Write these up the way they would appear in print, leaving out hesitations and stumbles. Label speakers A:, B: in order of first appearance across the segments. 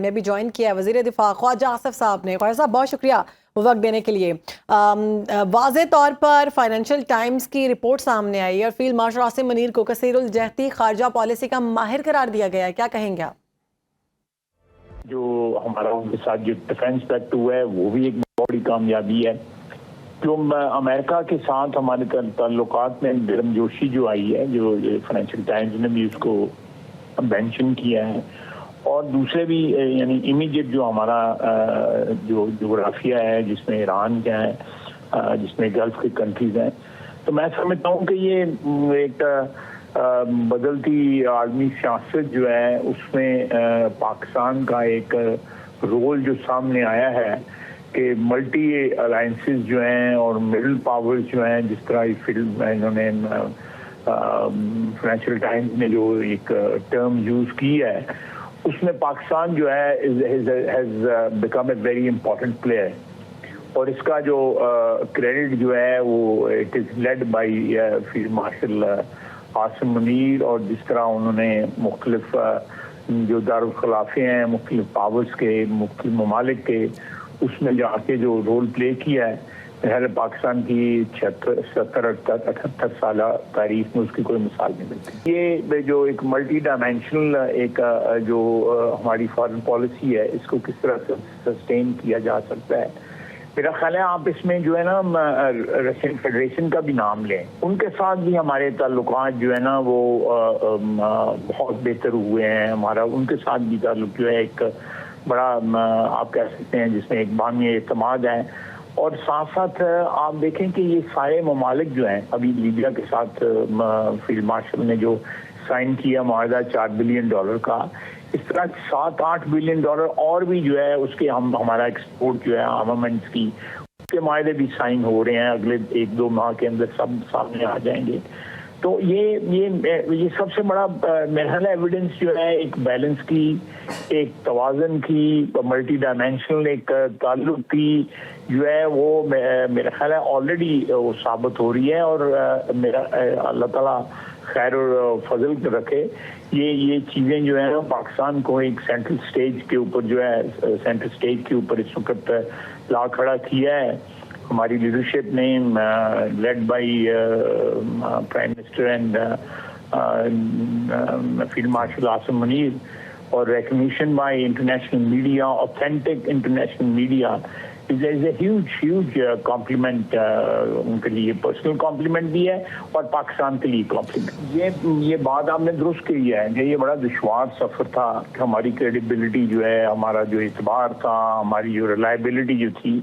A: نے بھی جوائن کیا ہے وزیر دفاع خواجہ آصف صاحب نے. خواجہ صاحب بہت شکریہ وقت دینے کے لیے. واضح طور پر فائنینشیل ٹائمز کی رپورٹ سامنے آئی اور فیلڈ مارشل عاصم منیر کو کثیر الجہتی خارجہ پالیسی کا ماہر قرار دیا گیا ہے. کیا کہیں گے آپ؟
B: جو ہمارا ان کے ساتھ جو ڈیفینس پیکٹ ہوا ہے وہ بھی ایک بہت بڑی کامیابی ہے. جو امریکہ کے ساتھ ہمارے تعلقات میں گرمجوشی جو آئی ہے, جو فائنینشیل ٹائمز نے بھی اس کو مینشن کیا ہے, اور دوسرے بھی یعنی امیڈیٹ جو ہمارا جو جغرافیہ ہے جس میں ایران کا ہے, جس میں گلف کی کنٹریز ہیں, تو میں سمجھتا ہوں کہ یہ ایک بدلتی عالمی سیاست جو ہے اس میں پاکستان کا ایک رول جو سامنے آیا ہے کہ ملٹی الائنسز جو ہیں اور مڈل پاورز جو ہیں, جس طرح فلم انہوں نے فائنینشیل ٹائمز نے جو ایک ٹرم یوز کی ہے, اس میں پاکستان جو ہے has become a very important player. اور اس کا جو کریڈٹ جو ہے وہ it is led by field Marshal Asim Munir, اور جس طرح انہوں نے مختلف جو دارالخلافے ہیں مختلف پاورز کے, مختلف ممالک کے, اس میں جا کے جو رول پلے کیا ہے, پہلے پاکستان کی 70-78 سالہ تاریخ میں اس کی کوئی مثال نہیں ملتی. یہ جو ایک ملٹی ڈائمینشنل ایک جو ہماری فارن پالیسی ہے, اس کو کس طرح سے سسٹین کیا جا سکتا ہے, میرا خیال ہے آپ اس میں جو ہے نا رشین فیڈریشن کا بھی نام لیں, ان کے ساتھ بھی ہمارے تعلقات جو ہے نا وہ بہت بہتر ہوئے ہیں. ہمارا ان کے ساتھ بھی تعلق جو ہے ایک بڑا آپ کہہ سکتے ہیں جس میں ایک باہمی اعتماد ہے. اور ساتھ ساتھ آپ دیکھیں کہ یہ سارے ممالک جو ہیں, ابھی لیبیا کے ساتھ فیلڈ مارشل نے جو سائن کیا معاہدہ $4 بلین کا, اس طرح 7-8 بلین ڈالر اور بھی جو ہے اس کے ہمارا ایکسپورٹ جو ہے آرمامنٹس کی, اس کے معاہدے بھی سائن ہو رہے ہیں اگلے 1-2 ماہ کے اندر, سب سامنے آ جائیں گے. تو یہ سب سے بڑا میرا خیال ہے ایویڈنس جو ہے ایک بیلنس کی, ایک توازن کی, ملٹی ڈائمینشنل ایک تعلق کی جو ہے وہ میرا خیال ہے آلریڈی وہ ثابت ہو رہی ہے. اور میرا اللہ تعالیٰ خیر اور فضل رکھے, یہ چیزیں جو ہیں پاکستان کو ایک سینٹرل سٹیج کے اوپر جو ہے سینٹرل سٹیج کے اوپر اس وقت لا کھڑا کیا ہے ہماری لیڈرشپ نے, led by Prime Minister and Field Marshal Asim Munir, اور recognition by international media, authentic international media is a huge compliment ان کے لیے, پرسنل کمپلیمنٹ بھی ہے اور پاکستان کے لیے کمپلیمنٹ. یہ بات آپ نے درست کی ہے کہ یہ بڑا دشوار سفر تھا کہ ہماری کریڈیبلٹی جو ہے, ہمارا جو اعتبار تھا, ہماری جو ریلائبلٹی جو تھی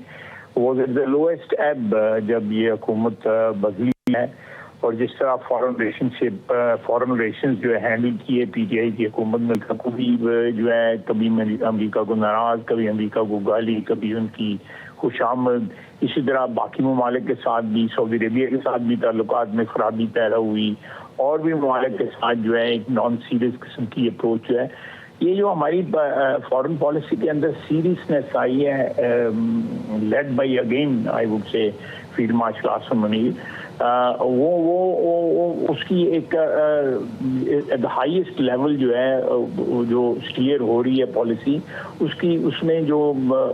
B: وہ the lowest ebb جب یہ حکومت بدلی ہے. اور جس طرح فارن ریلیشنز جو ہے ہینڈل کیے پی ٹی آئی کی حکومت میں, کبھی جو ہے کبھی امریکہ کو ناراض, کبھی امریکہ کو گالی, کبھی ان کی خوش آمد. اسی طرح باقی ممالک کے ساتھ بھی, سعودی عربیہ کے ساتھ بھی تعلقات میں خرابی پیدا ہوئی, اور بھی ممالک کے ساتھ جو ہے ایک نان سیریس قسم کی اپروچ جو ہے. یہ جو ہماری فارن پالیسی کے اندر سیریسنیس آئی ہے, led by again I would say field Marshal Asim Munir, وہ اس کی ایک ہائیسٹ لیول جو ہے جو اسٹیئر ہو رہی ہے پالیسی, اس میں جو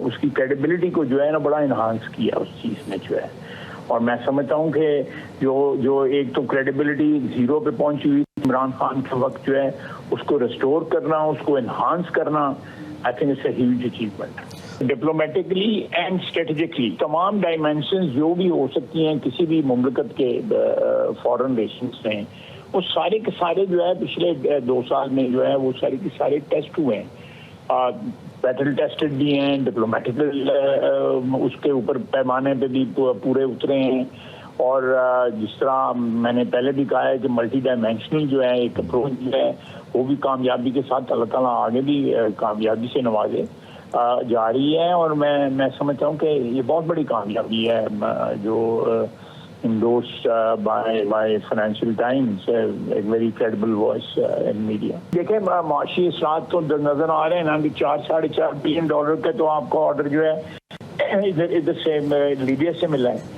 B: اس کی کریڈیبلٹی کو جو ہے نا بڑا انہانس کیا اس چیز میں جو ہے. اور میں سمجھتا ہوں کہ جو ایک تو کریڈیبلٹی 0 پہ پہنچی ہوئی عمران خان کے وقت جو ہے, اس کو ریسٹور کرنا, اس کو انہانس کرنا, I think it's a huge achievement. Diplomatically and strategically تمام ڈائمینشنز جو بھی ہو سکتی ہیں کسی بھی مملکت کے فارن ریلیشنز میں, وہ سارے کے سارے جو ہے پچھلے 2 سال میں جو ہے وہ سارے کے سارے ٹیسٹ ہوئے ہیں, بیٹل ٹیسٹڈ بھی ہیں, ڈپلومیٹیکل اس کے اوپر پیمانے پہ بھی پورے اترے ہیں. اور جس طرح میں نے پہلے بھی کہا ہے کہ ملٹی ڈائمینشنل جو ہے ایک اپروچ جو ہے وہ بھی کامیابی کے ساتھ اللہ تعالیٰ آگے بھی کامیابی سے نوازے جا رہی ہے. اور میں سمجھتا ہوں کہ یہ بہت بڑی کامیابی ہے جو endorsed by Financial Times, a very credible voice in media. دیکھیں معاشی اثرات تو نظر آ رہے ہیں نا کہ $4-4.5 بلین کے تو آپ کو آرڈر جو ہے ادھر سے لیبیا سے ملا ہے.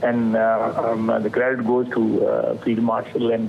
B: and the credit goes to Field Marshal and